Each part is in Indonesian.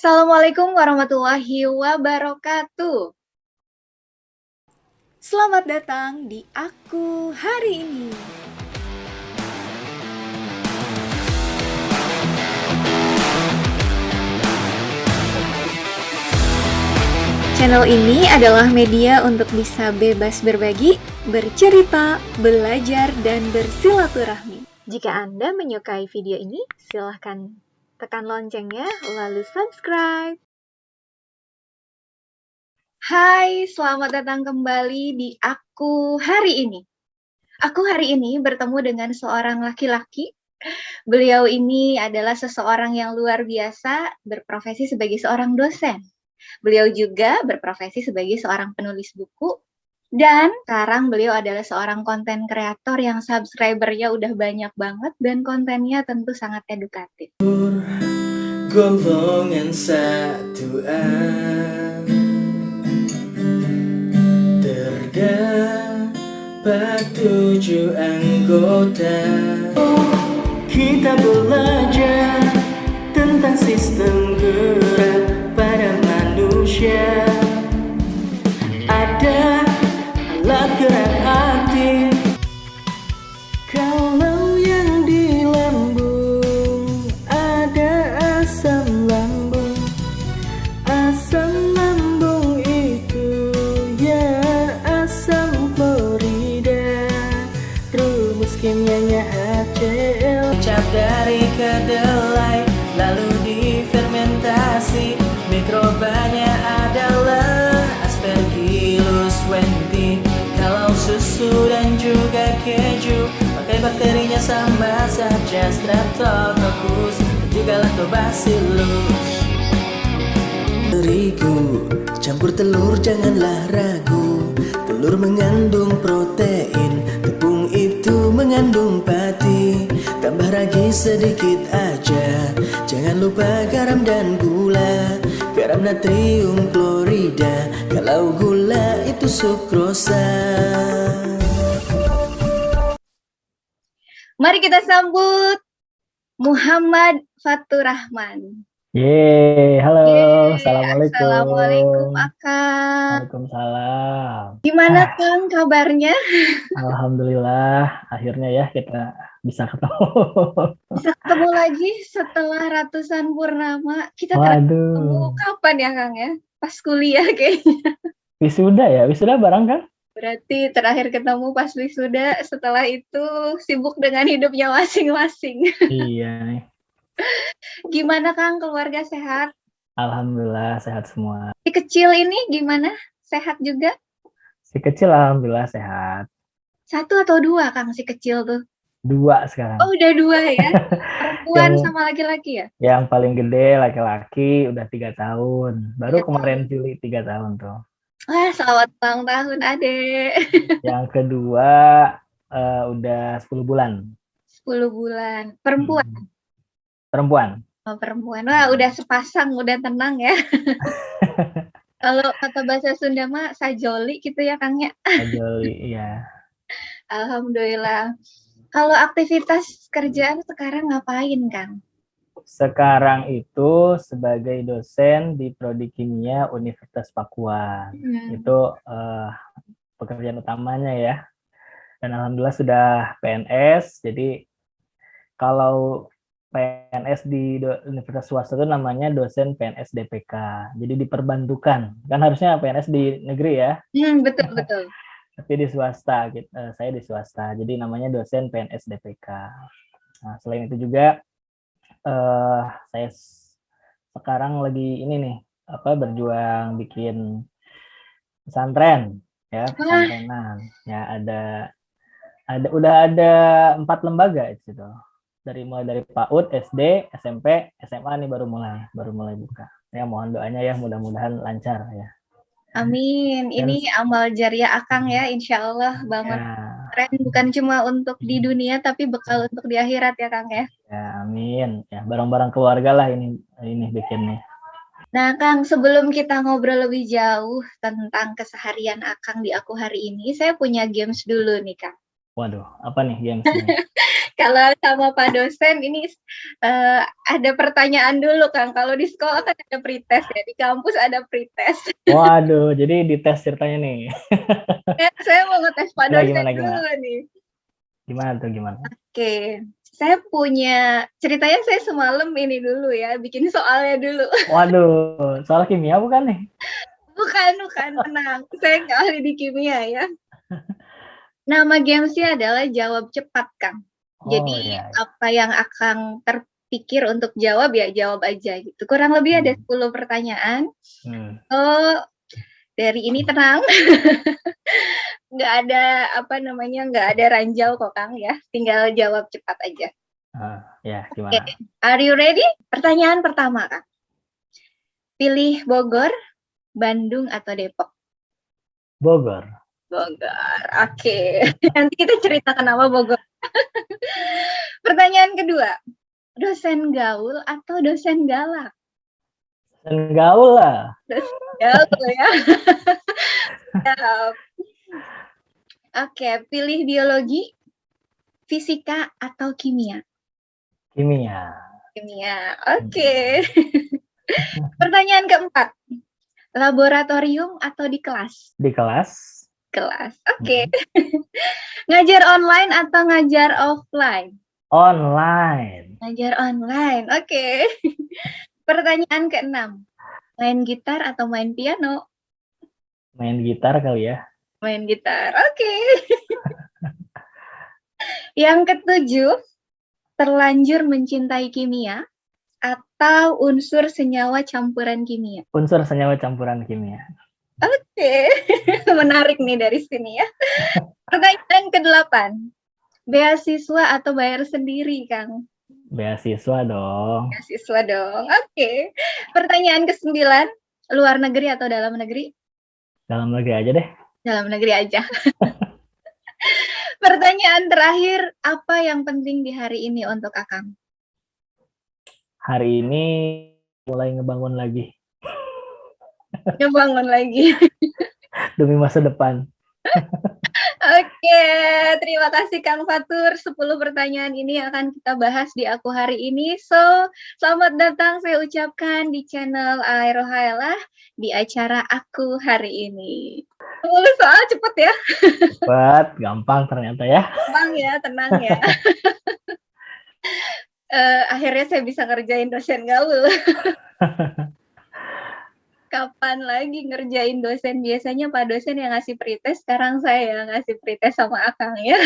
Assalamualaikum warahmatullahi wabarakatuh. Selamat datang di Aku Hari Ini. Channel ini adalah media untuk bisa bebas berbagi, bercerita, belajar, dan bersilaturahmi. Jika Anda menyukai video ini, silahkan tekan loncengnya lalu subscribe. Hai, selamat datang kembali di Aku Hari Ini. Aku hari ini bertemu dengan seorang laki-laki. Beliau ini adalah seseorang yang luar biasa, berprofesi sebagai seorang dosen. Beliau juga berprofesi sebagai seorang penulis buku. Dan sekarang beliau adalah seorang konten kreator yang subscribernya udah banyak banget dan kontennya tentu sangat edukatif. Golongan satuan terdapat 7 anggota. Kita belajar tentang sistem gerak pada manusia. Ada alat gerak aktif. Kalau yang di lambung ada asam lambung. Asam lambung itu ya asam klorida. Rumus kimianya HCl. Dicap dari kedelai lalu difermentasi. Mikrobanya adalah Aspergillus wenti. Kalau susu dan juga keju, pakai bakterinya sama saja, Streptococcus dan juga Lactobacillus. Terigu campur telur janganlah ragu. Telur mengandung protein, tepung itu mengandung pati. Tambah ragi sedikit aja, jangan lupa garam dan gula. Garam natrium klorida, kalau gula itu sukrosa. Mari kita sambut Muhammad Fatur Rahman. Halo, Assalamualaikum Assalamualaikum. Akang. Waalaikumsalam. Gimana Kang kabarnya? Alhamdulillah, akhirnya ya kita bisa ketemu. Bisa ketemu lagi setelah ratusan purnama. Kita terakhir ketemu Waduh, kapan ya Kang ya? Pas kuliah kayaknya. wisuda bareng kan? Berarti terakhir ketemu pas wisuda, setelah itu sibuk dengan hidupnya masing-masing. Iya, Gimana Kang, keluarga sehat? alhamdulillah sehat semua. Si kecil ini gimana? Sehat juga? Si kecil alhamdulillah sehat. 1 atau 2 Kang si kecil tuh? 2 sekarang. Oh udah 2 ya? Perempuan Yang sama laki-laki ya? yang paling gede laki-laki udah 3 tahun. Baru 3 kemarin tahun. Juli 3 tahun tuh. Wah, selamat ulang tahun Adek. Yang kedua udah 10 bulan. 10 bulan. Perempuan? Perempuan. Oh, perempuan. Wah, udah sepasang, udah tenang ya. Kalau kata bahasa Sunda mah sajoli gitu ya Kang ya. Sajoli, iya. Alhamdulillah. Kalau aktivitas kerjaan sekarang ngapain Kang? Sekarang itu sebagai dosen di Prodi Kimia Universitas Pakuan. Itu pekerjaan utamanya ya. Dan alhamdulillah sudah PNS. Jadi kalau PNS di universitas swasta itu namanya dosen PNS DPK. Jadi diperbantukan. Kan harusnya PNS di negeri ya. Betul. Tapi di swasta, saya di swasta. Jadi namanya dosen PNS DPK. Nah, selain itu juga saya sekarang lagi ini nih berjuang bikin pesantren ya, pesantrenan ya. Udah ada 4 lembaga itu mulai dari PAUD, SD, SMP, SMA nih baru mulai buka ya. Mohon doanya ya, mudah-mudahan lancar ya. Amin. Ini amal jariah Akang ya, insya Allah bangun pesantren bukan cuma untuk di dunia tapi bekal untuk di akhirat ya Kang ya. Ya amin ya, bareng-bareng keluarga lah ini bikinnya. Nah Kang, sebelum kita ngobrol lebih jauh tentang keseharian Akang di Aku Hari Ini, saya punya games dulu nih Kang. Waduh, apa nih gamesnya? Kalau sama Pak dosen ini ada pertanyaan dulu Kang. Kalau di sekolah kan ada pretest ya, di kampus ada pretest. Waduh, jadi dites ceritanya nih. Saya mau ngetes Pak Gimana, dosen gimana, dulu gimana? nih. Gimana tuh, gimana? Oke, saya punya ceritanya saya semalam ini dulu ya, bikin soalnya dulu. Waduh, soal kimia bukan nih? Bukan, tenang. Saya nggak ahli di kimia ya. Nama gamesnya adalah jawab cepat, Kang. Oh Jadi ya. apa yang akan terpikir untuk jawab ya jawab aja gitu. Kurang lebih ada 10 pertanyaan. Hmm. Oh, dari ini tenang. Nggak ada apa namanya, nggak ada ranjau kok Kang ya. Tinggal jawab cepat aja. Ya, Oke, gimana? are you ready? Pertanyaan pertama, Kang. Pilih Bogor, Bandung atau Depok? Bogor. Bogor. Oke. Nanti kita cerita kenapa Bogor. Pertanyaan kedua. Dosen gaul atau dosen galak? Dan gaul lah. Gaul ya. Siap. Oke, pilih biologi, fisika atau kimia? Kimia. Kimia. Oke. Pertanyaan keempat. Laboratorium atau di kelas? Di kelas. Kelas. Oke. Ngajar online atau ngajar offline? Online. Ngajar online. Oke. Pertanyaan keenam. Main gitar atau main piano? Main gitar kali ya. Main gitar. Oke. Yang ketujuh, terlanjur mencintai kimia atau unsur senyawa campuran kimia? Unsur senyawa campuran kimia. Oke. Menarik nih dari sini ya. Pertanyaan ke-8. Beasiswa atau bayar sendiri, Kang? Beasiswa dong. Beasiswa dong. Oke. Pertanyaan ke-9. Luar negeri atau dalam negeri? Dalam negeri aja deh. Dalam negeri aja. Pertanyaan terakhir, apa yang penting di hari ini untuk Akang? Hari ini mulai ngebangun lagi. Ngebangun lagi. Demi masa depan. Oke, terima kasih Kang Fatur. 10 pertanyaan ini akan kita bahas di Aku Hari Ini. So, selamat datang saya ucapkan di channel Airohaelah di acara Aku Hari Ini. 10 soal cepet ya. Cepet, gampang ternyata ya. Tenang ya, tenang ya. Akhirnya saya bisa ngerjain dosen gaul. Kapan lagi ngerjain dosen? Biasanya Pak dosen yang ngasih pretest, sekarang saya yang ngasih pretest sama Akang ya.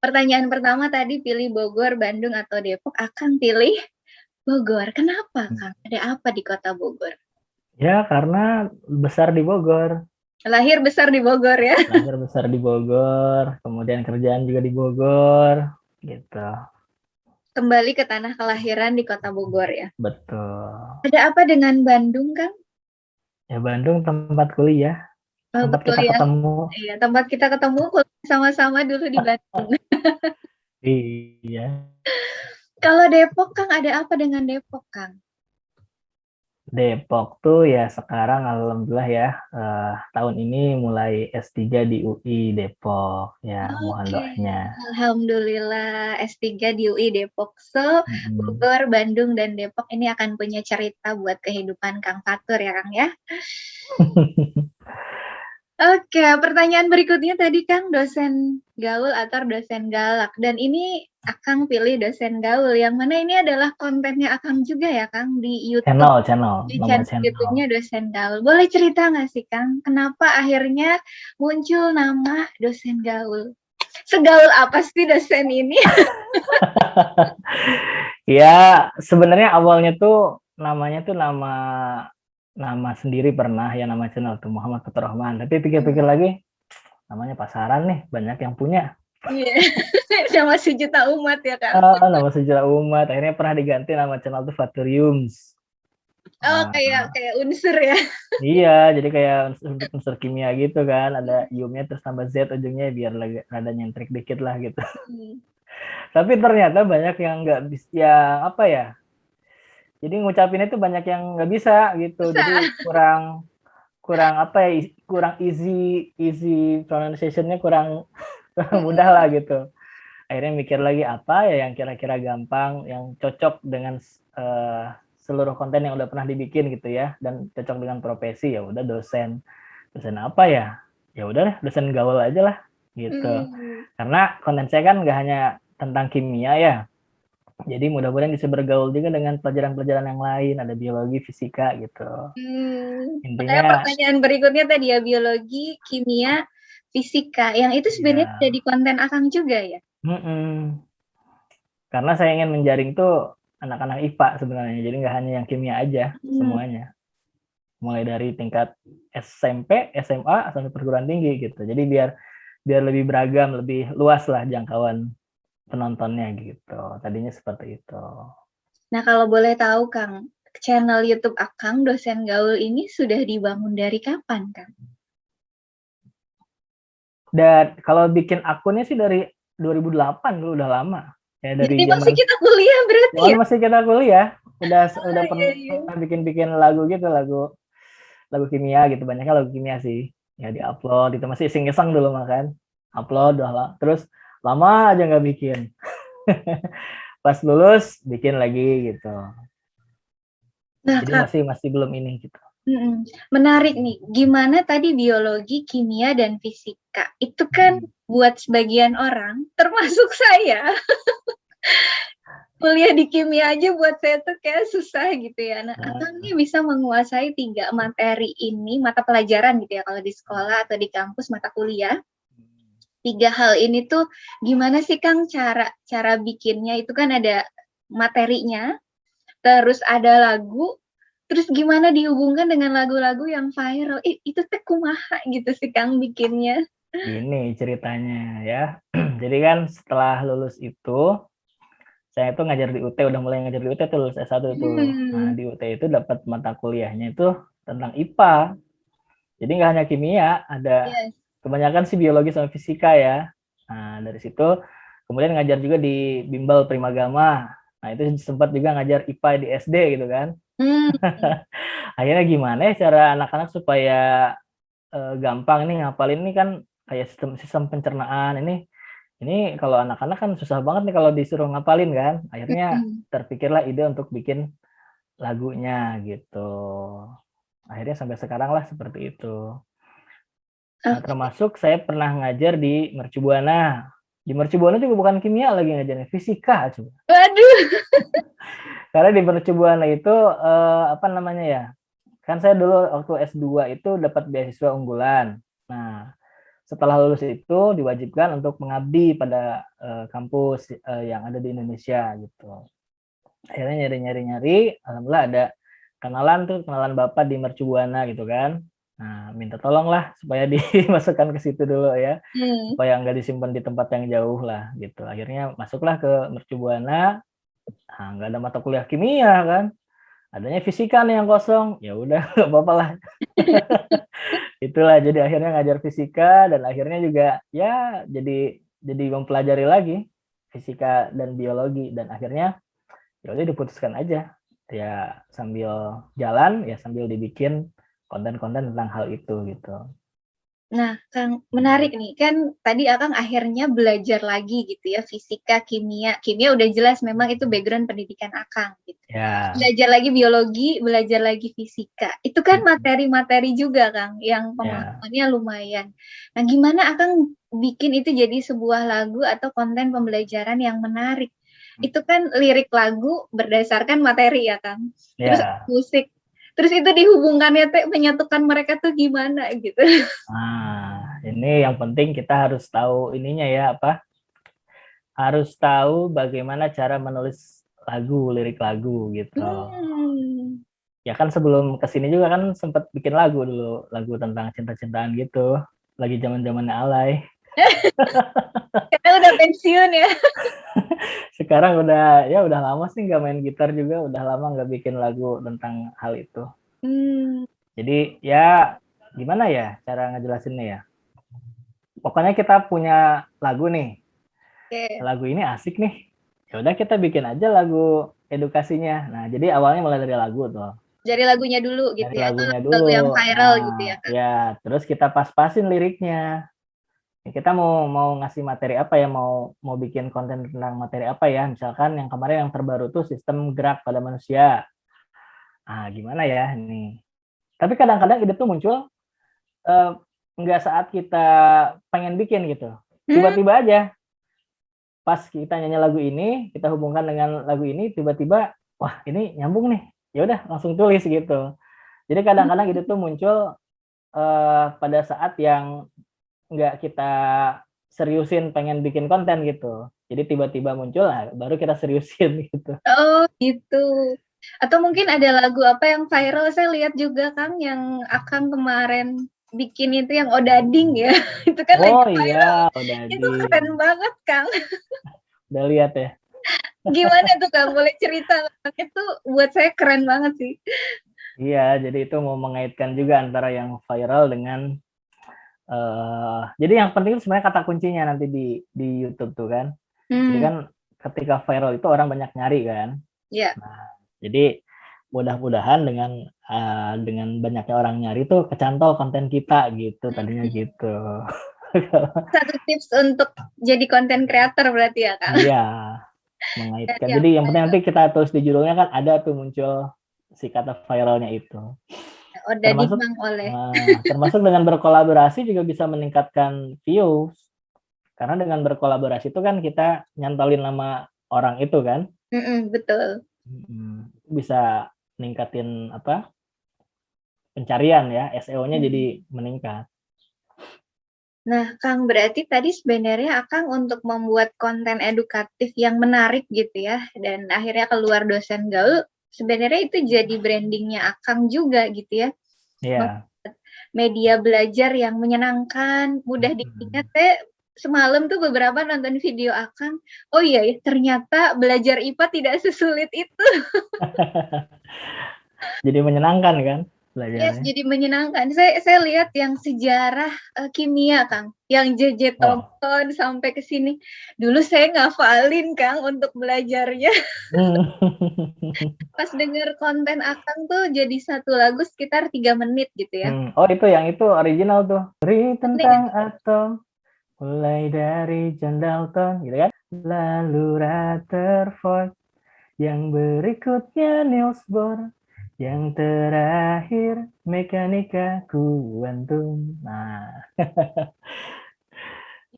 Pertanyaan pertama tadi pilih Bogor, Bandung atau Depok. Akang pilih Bogor. Kenapa Kang? Ada apa di kota Bogor? Ya, karena besar di Bogor. Lahir besar di Bogor ya. Lahir besar di Bogor, kemudian kerjaan juga di Bogor, gitu. Kembali ke tanah kelahiran di kota Bogor ya. Betul. Ada apa dengan Bandung, Kang? Ya, Bandung tempat kuliah, tempat kita Kuliah. ketemu. Iya, tempat kita ketemu sama-sama dulu di Bandung. Iya. Kalau Depok, Kang, ada apa dengan Depok, Kang? Depok tuh ya sekarang alhamdulillah ya tahun ini mulai S3 di UI Depok ya, mohon doanya. Alhamdulillah S3 di UI Depok. So, Bogor, Bandung, dan Depok ini akan punya cerita buat kehidupan Kang Fatur ya, Kang ya. Oke, pertanyaan berikutnya tadi Kang, dosen gaul atau dosen galak. Dan ini Akang pilih dosen gaul, yang mana ini adalah kontennya Akang juga ya Kang di YouTube. Channel, Di channel YouTube-nya dosen gaul. Boleh cerita nggak sih Kang, kenapa akhirnya muncul nama dosen gaul? Segaul apa sih dosen ini? Ya, sebenarnya awalnya tuh namanya tuh nama sendiri pernah ya, nama channel tuh Muhammad Fatur Rahman. Tapi pikir-pikir lagi, namanya pasaran nih, banyak yang punya. Iya, nama sejuta umat ya Kang. Nama sejuta umat. Akhirnya pernah diganti nama channel tuh Faturiums. Oh, kayak unsur ya. Iya, jadi kayak unsur kimia gitu kan. Ada iumnya terus tambah Z ujungnya biar rada nyentrik dikit lah gitu. Tapi ternyata banyak yang nggak bisa, ya apa ya? Jadi ngucapinnya itu banyak yang nggak bisa gitu. Jadi kurang apa ya, kurang easy pronunciation-nya kurang mudah lah gitu. Akhirnya mikir lagi apa ya yang kira-kira gampang, yang cocok dengan seluruh konten yang udah pernah dibikin gitu ya, dan cocok dengan profesi. Ya udah dosen apa ya? Ya udah dosen gaul aja lah gitu. Karena konten saya kan nggak hanya tentang kimia ya, jadi mudah-mudahan bisa bergaul juga dengan pelajaran-pelajaran yang lain, ada biologi, fisika gitu. Makanya Intinya pertanyaan berikutnya tadi ya, biologi, kimia, fisika. Yang itu sebenarnya ya, jadi konten Akang juga ya? karena saya ingin menjaring tuh anak-anak IPA sebenarnya, jadi nggak hanya yang kimia aja, semuanya. Mulai dari tingkat SMP, SMA, sampai perguruan tinggi gitu. Jadi biar lebih beragam, lebih luas lah jangkauan penontonnya gitu. Tadinya seperti itu. Nah, kalau boleh tahu Kang, channel YouTube Akang, Dosen Gaul ini sudah dibangun dari kapan, Kang? Dan kalau bikin akunnya sih dari 2008 dulu, udah lama. Ya dari Jadi masih zaman kita kuliah berarti ya? masih kita kuliah, udah Iya, pernah iya. bikin lagu gitu, lagu kimia gitu, banyaknya lagu kimia sih. Ya di-upload itu masih iseng-iseng dulu makan. Upload udah lah. Terus lama aja nggak bikin. Pas lulus bikin lagi gitu. Nah, Jadi Kak, masih belum ini gitu. menarik nih. Gimana tadi biologi, kimia, dan fisika? Itu kan buat sebagian orang, termasuk saya, kuliah di kimia aja buat saya tuh kayak susah gitu ya. Nah, Akang ini bisa menguasai 3 materi ini, mata pelajaran gitu ya, kalau di sekolah atau di kampus mata kuliah. 3 hal ini tuh gimana sih Kang cara bikinnya? Itu kan ada materinya, terus ada lagu, terus gimana dihubungkan dengan lagu-lagu yang viral? Itu teh kumaha gitu sih Kang bikinnya? Gini ceritanya ya. Jadi kan setelah lulus itu saya tuh ngajar di UT, udah mulai ngajar di UT tuh, lulus S1 tuh. Nah, di UT itu dapat mata kuliahnya itu tentang IPA. Jadi nggak hanya kimia, ada Yes. kebanyakan sih biologi sama fisika ya. Nah, dari situ kemudian ngajar juga di Bimbel Primagama. Nah, itu sempat juga ngajar IPA di SD gitu kan. Akhirnya gimana ya cara anak-anak supaya gampang ini ngapalin ini kan kayak sistem pencernaan ini kalau anak-anak kan susah banget nih kalau disuruh ngapalin kan. Akhirnya terpikirlah ide untuk bikin lagunya gitu. Akhirnya sampai sekarang lah seperti itu. Nah, termasuk saya pernah ngajar di Mercubuana. Di Mercubuana juga bukan kimia lagi ngajarnya, fisika coba. Waduh. Karena di Mercubuana itu apa namanya ya? Kan saya dulu waktu S2 itu dapat beasiswa unggulan. Nah, setelah lulus itu diwajibkan untuk mengabdi pada kampus yang ada di Indonesia gitu. Akhirnya nyari, alhamdulillah ada kenalan Bapak di Mercubuana gitu kan. Nah, minta tolong lah supaya dimasukkan ke situ dulu ya, supaya nggak disimpan di tempat yang jauh lah gitu. Akhirnya masuklah ke Mercubuana. Nah, nggak ada mata kuliah kimia kan, adanya fisika nih yang kosong. Ya udah nggak apa-apa lah. Itulah jadi akhirnya ngajar fisika dan akhirnya juga ya jadi mempelajari lagi fisika dan biologi dan akhirnya ya udah diputuskan aja ya sambil jalan ya sambil dibikin konten-konten tentang hal itu gitu. Nah, Kang, menarik nih. Kan tadi Akang akhirnya belajar lagi gitu ya, fisika, kimia. Kimia udah jelas memang itu background pendidikan Akang gitu. Ya. Belajar lagi biologi, belajar lagi fisika. Itu kan materi-materi juga, Kang, yang pemahamannya lumayan. Nah, gimana Akang bikin itu jadi sebuah lagu atau konten pembelajaran yang menarik? Itu kan lirik lagu berdasarkan materi ya, Kang. Terus musik. Terus itu dihubungkannya menyatukan mereka tuh gimana gitu. Nah, ini yang penting kita harus tahu ininya ya apa? Harus tahu bagaimana cara menulis lagu, lirik lagu gitu. Ya kan sebelum kesini juga kan sempat bikin lagu dulu, lagu tentang cinta-cintaan gitu. Lagi zaman-zamannya alay. Karena udah pensiun ya. Sekarang udah lama sih nggak main gitar juga, udah lama nggak bikin lagu tentang hal itu. Jadi ya gimana ya cara ngejelasinnya ya. Pokoknya kita punya lagu nih. Lagu ini asik nih. Ya udah kita bikin aja lagu edukasinya. Nah, jadi awalnya mulai dari lagu tuh. Dari lagunya dulu gitu dari ya, atau lagunya lagu yang dulu. viral gitu ya, Kang? Ya, terus kita pas-pasin liriknya. Kita mau ngasih materi apa ya, mau bikin konten tentang materi apa ya, misalkan yang kemarin yang terbaru tuh sistem gerak pada manusia. Gimana ya ini. Tapi kadang-kadang ide tuh muncul eh, nggak saat kita pengen bikin gitu. Tiba-tiba aja pas kita nyanyi lagu ini, kita hubungkan dengan lagu ini, tiba-tiba wah ini nyambung nih. Ya udah langsung tulis gitu. Jadi kadang-kadang ide tuh muncul pada saat yang nggak kita seriusin pengen bikin konten gitu. Jadi tiba-tiba muncul, baru kita seriusin gitu. Oh gitu. Atau mungkin ada lagu apa yang viral, saya lihat juga Kang, yang Akang kemarin bikin itu yang Odading ya, itu kan lagi Oh viral. iya, Itu keren Odading. banget Kang. Udah lihat ya? Gimana tuh Kang? Boleh cerita? Itu buat saya keren banget sih. Iya, jadi itu mau mengaitkan juga antara yang viral dengan jadi yang penting itu sebenarnya kata kuncinya nanti di YouTube tuh kan. Jadi kan ketika viral itu orang banyak nyari kan. Ya. Nah, jadi mudah-mudahan dengan banyaknya orang nyari tuh kecantol konten kita gitu, tadinya gitu. Satu tips untuk jadi konten creator berarti ya Kang. Iya, mengaitkan. Jadi yang penting nanti kita tulis di judulnya kan ada tuh muncul si kata viralnya itu. Odading Termasuk Bang Oleh. termasuk dengan berkolaborasi juga bisa meningkatkan views. Karena dengan berkolaborasi itu kan kita nyantolin nama orang itu kan. Betul. Bisa ningkatin apa? Pencarian ya, SEO-nya jadi meningkat. Nah, Kang, berarti tadi sebenarnya Akang untuk membuat konten edukatif yang menarik gitu ya, dan akhirnya keluar Dosen Gaul, sebenarnya itu jadi brandingnya Akang juga gitu ya. Iya. Media belajar yang menyenangkan, mudah diingat. Saya semalam tuh beberapa nonton video Akang, oh iya ya, ternyata belajar IPA tidak sesulit itu. Jadi menyenangkan kan Yes, belajarnya. jadi menyenangkan. Saya lihat yang sejarah kimia, Kang, yang JJ Oh. Thomson sampai ke sini. Dulu saya ngafalin, Kang, untuk belajarnya. Pas denger konten Akang tuh jadi satu lagu sekitar 3 menit gitu ya. Oh itu yang itu original tuh. Beri Penting. tentang atom, mulai dari John Dalton gitu kan. Lalu Rutherford, yang berikutnya Niels Bohr, yang terakhir mekanika kuantum. Nah,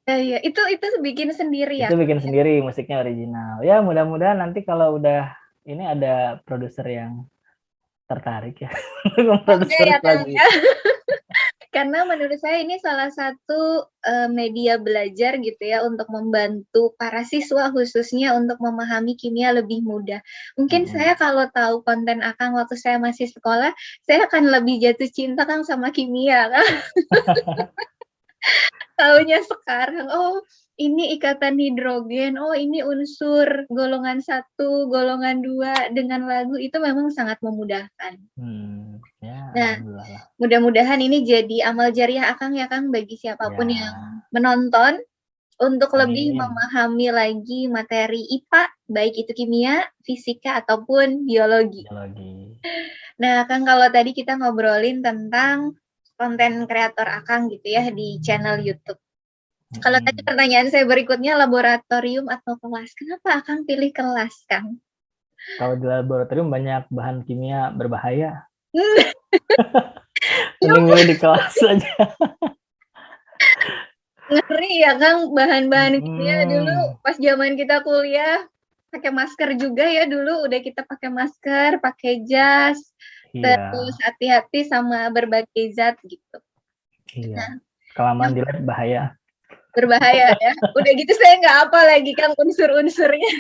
Iya, itu bikin sendiri ya. itu bikin sendiri, musiknya original. Ya mudah-mudahan nanti kalau udah ini ada produser yang tertarik ya Oke memproduksi ya, Kang lagu ya. itu. Karena menurut saya ini salah satu media belajar gitu ya untuk membantu para siswa khususnya untuk memahami kimia lebih mudah. Mungkin saya kalau tahu konten Akang waktu saya masih sekolah, saya akan lebih jatuh cinta Kang sama kimia Kang. Taunya sekarang, oh ini ikatan hidrogen, oh ini unsur golongan 1, golongan 2 dengan lagu itu memang sangat memudahkan. Ya, Nah, alhamdulillah. mudah-mudahan ini jadi amal jariah Akang ya Kang bagi siapapun Ya. yang menonton untuk lebih Amin. memahami lagi materi IPA, baik itu kimia, fisika ataupun biologi. Nah, Kang kalau tadi kita ngobrolin tentang konten kreator Akang gitu ya di channel YouTube. Kalau tadi pertanyaan saya berikutnya laboratorium atau kelas, kenapa Akang pilih kelas, Kang? Kalau di laboratorium banyak bahan kimia berbahaya. Ya, Mending milih di kelas aja. ngeri ya Kang, bahan-bahan kimia dulu pas zaman kita kuliah pakai masker juga ya dulu, udah kita pakai masker, pakai jas, terus hati-hati sama berbagai zat gitu. Iya. Nah, Kelamaan di lab bahaya. berbahaya ya. Udah gitu saya nggak apa lagi Kang unsur-unsurnya.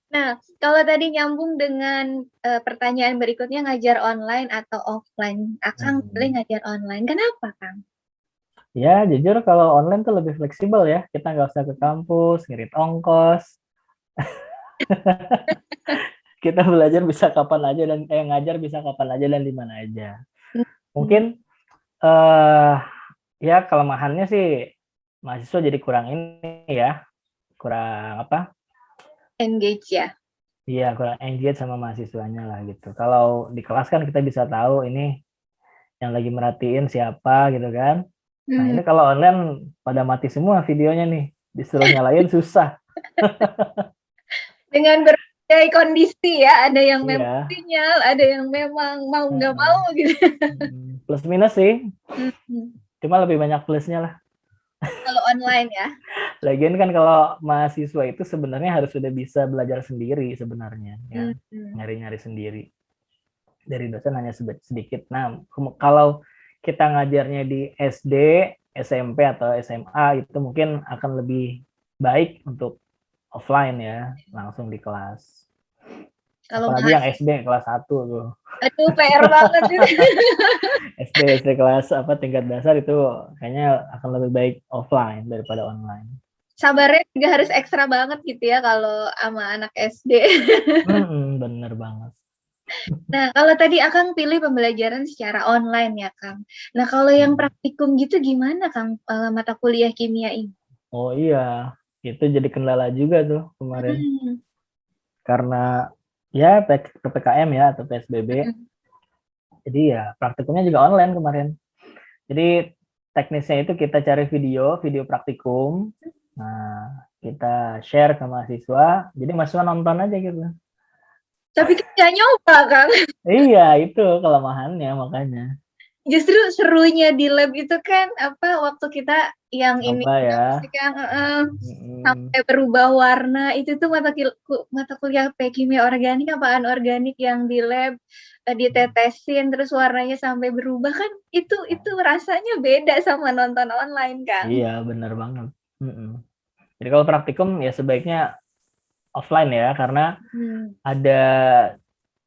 Nah, kalau tadi nyambung dengan pertanyaan berikutnya ngajar online atau offline, Akang pilih ngajar online. Kenapa, Kang? Ya, jujur kalau online tuh lebih fleksibel ya. Kita nggak usah ke kampus, ngirit ongkos. Kita belajar bisa kapan aja dan ngajar bisa kapan aja dan di mana aja. Mungkin ya kelemahannya sih mahasiswa jadi kurang ini ya. Kurang apa? Engage ya. Iya, kurang engage sama mahasiswanya lah gitu. Kalau di kelas kan kita bisa tahu ini yang lagi merhatiin siapa gitu kan. Nah Hmm. ini kalau online pada mati semua videonya nih, disuruh nyalain susah. Dengan berbagai kondisi ya, ada yang memang Iya. sinyal, ada yang memang mau nggak Heeh. mau gitu. Plus minus sih, Mhm. cuma lebih banyak plusnya lah. Kalau online ya? Lagian kan kalau mahasiswa itu sebenarnya harus sudah bisa belajar sendiri sebenarnya, ya Mhm. nyari-nyari sendiri. Dari dosen hanya sedikit. Nah, kalau kita ngajarnya di SD, SMP atau SMA itu mungkin akan lebih baik untuk offline ya, langsung di kelas. Kalau Apalagi yang mahasiswa, SD kelas 1 tuh. aduh PR banget itu. SD kelas tingkat dasar itu kayaknya akan lebih baik offline daripada online. Sabarnya juga harus ekstra banget gitu ya kalau sama anak SD. Bener banget. Nah, kalau tadi Akang pilih pembelajaran secara online ya, Kang. Nah, kalau yang praktikum gitu gimana, Kang, mata kuliah kimia ini? Oh iya, itu jadi kendala juga tuh kemarin. Mhm, Karena ya PPKM ya atau PSBB. mhm, Jadi ya praktikumnya juga online kemarin. Jadi teknisnya itu kita cari video praktikum. Nah, kita share ke mahasiswa. Jadi mahasiswa nonton aja gitu. tapi kan nggak nyoba, Kang. Iya, itu kelemahannya makanya. Justru serunya di lab itu kan, apa, waktu kita yang ini Coba ya. apa sih, Kang, Mm-mm. sampai berubah warna, itu tuh mata kuliah kimia organik apa anorganik yang di lab, ditetesin terus warnanya sampai berubah kan itu rasanya beda sama nonton online, Kang. Iya, benar banget. Jadi kalau praktikum ya sebaiknya offline ya, karena Hmm. ada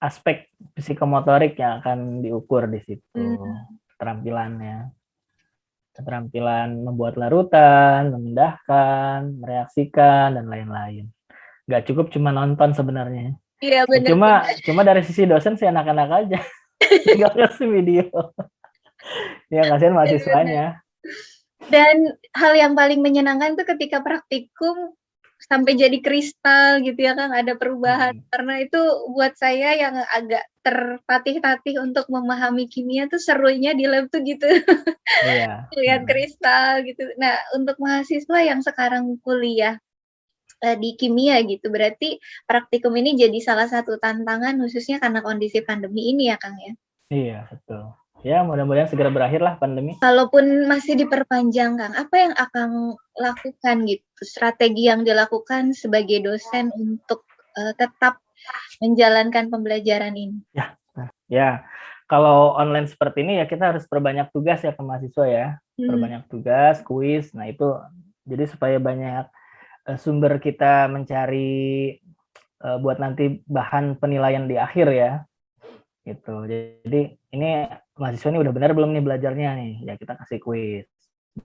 aspek psikomotorik yang akan diukur di situ, Hmm. keterampilan membuat larutan, memindahkan, mereaksikan dan lain-lain. Nggak cukup cuma nonton sebenarnya. Iya Ya, bener cuma dari sisi dosen sih anak-anak aja, tinggal kasih video. Ya kasihan bener. mahasiswanya. Dan hal yang paling menyenangkan tuh ketika praktikum sampai jadi kristal gitu ya, Kang, ada perubahan. Hmm, Karena itu buat saya yang agak tertatih-tatih untuk memahami kimia tuh serunya di lab tuh gitu, iya. lihat kristal gitu. Nah, untuk mahasiswa yang sekarang kuliah, di kimia gitu, berarti praktikum ini jadi salah satu tantangan khususnya karena kondisi pandemi ini ya, Kang, ya? Iya, betul. Ya, mudah-mudahan segera berakhir lah pandemi. Kalaupun masih diperpanjang, Kang, apa yang Akang lakukan gitu, strategi yang dilakukan sebagai dosen untuk, tetap menjalankan pembelajaran ini? Ya, kalau online seperti ini ya kita harus perbanyak tugas ya ke mahasiswa ya. Hmm. Perbanyak tugas, kuis. Nah, itu jadi supaya banyak sumber kita mencari buat nanti bahan penilaian di akhir ya. Gitu. Jadi ini mahasiswa ini udah benar belum nih belajarnya nih? Ya kita kasih kuis.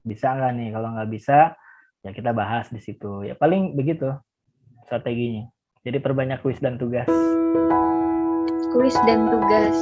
Bisa nggak nih? Kalau nggak bisa, ya kita bahas di situ. Ya paling begitu strateginya. Jadi perbanyak kuis dan tugas. Kuis dan tugas.